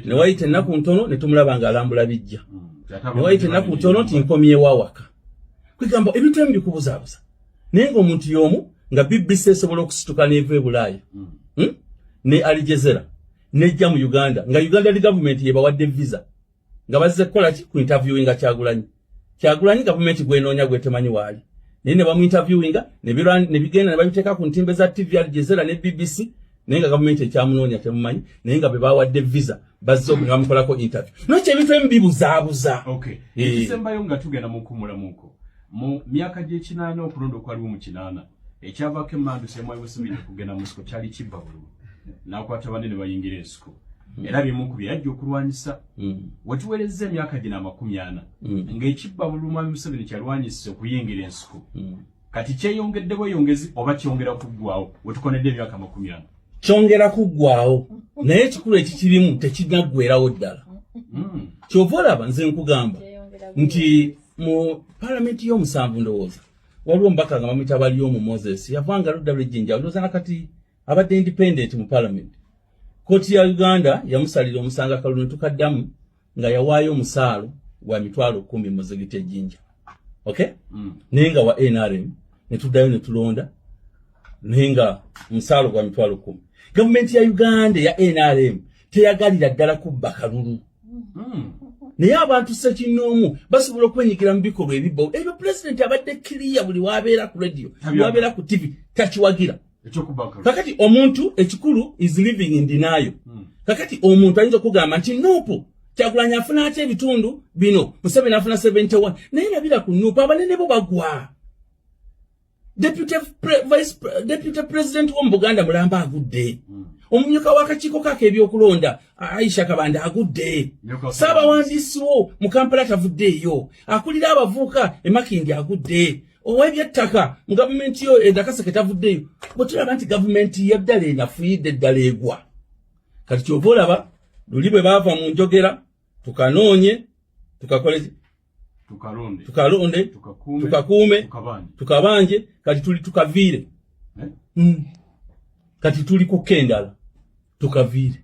ne wayita ennaku ntono ne tumulaba ng'alambula bijja ne wayita ennaku ntono tinkomyewo awaka kwegamba ebintu ebimu bikubuzaabuza naye ng'omuntu y'omu nga BBC esobola okusituka n'eva e Bulaaya ne Al Jazeera nejja mu Uganda nga Uganda li government yebawadde visa nga bazze kukola ki ku interviewinga Kyagulanyi government gwenoonya gwetemanyi waali naye ne bamu interviewinga ne bigenda ne babiteeka ku ntimbe za TV Al Jazeera ne BBC naye nga government ekyamunoonya temumanyi naye nga be bawadde visa bazze ne bamukolako interview nokyo ebintu ebimu bibuzaabuza. Ekisembayo nga tugenda mu nkumulamuko mu myaka gy'ekinaana okulonda okwaliwo mu kinaana ekyavaako emmandu Ssemwanga Museveni kugenda mu nsiko kyali kibba bululu n'akwata banne bayingira ensiko era bimu ku bye yajja okulwanyisa wetuweerezza emyaka gino 40 ng'ekibba bululu Mwami Museveni kyalwanyisa okuyingira ensiko kati kyeyongedde bweyongezi oba kyongera kuggwawo wetukonedde emyaka 40 kyongera kuggwawo naye ekikulu ekikirimu tekinaggweerawo ddala kyova olaba nze nkugamba nti mu palamenti y'omusanvu ndowooza waliwo omubaka nga bamuyita Balyomu Moses yavanga ludda lw'ejjinja ndowooza nakati abadde independent mu palamenti kooti ya Uganda yamusalira omusanga kalulu ne tukaddamu nga yawaayo omusaalo gwa $10,000 mu Zigiti ejjinja naye nga wa NRM ne tuddayo ne tulonda naye nga omusaalo gwa $10,000 gavumenti ya Uganda ya NRM teyagalira ddala kubba kalulu naye abantu ssekinnoomu basobola okwenyigira mu bikolwa ebibbawo ebyo pulezidenti abadde kiriya buli waabeera ku radio waabeera ku TV takiwagira kakati omuntu ekikulu is living in denial kakati omuntu ayinza okugamba nti Nuupu Kyagulanyi afuna ate ebitundu bino Museveni afuna 71 naye nabira ku Nuupu abanene bo bagwa deputy president w'omu Buganda Mulamba agudde omumyuka w'akakiiko kake ebyokulonda Aisha Kabanda agudde Ssaabawandiisi wo mu Kampala tavuddeeyo akulira abavubuka Makindi agudde ow'ebyettaka mu gavumenti yo Nakaseke tavuddeeyo bwe tulaba nti gavumenti y'eddala enafuyidde eddala egwa kati kyova olaba luli bwe baava mu njogera tukanoonye tukalonde tukakuume tukabanje kati tuli tukaviire kati tuli ku Kendala tukaviire.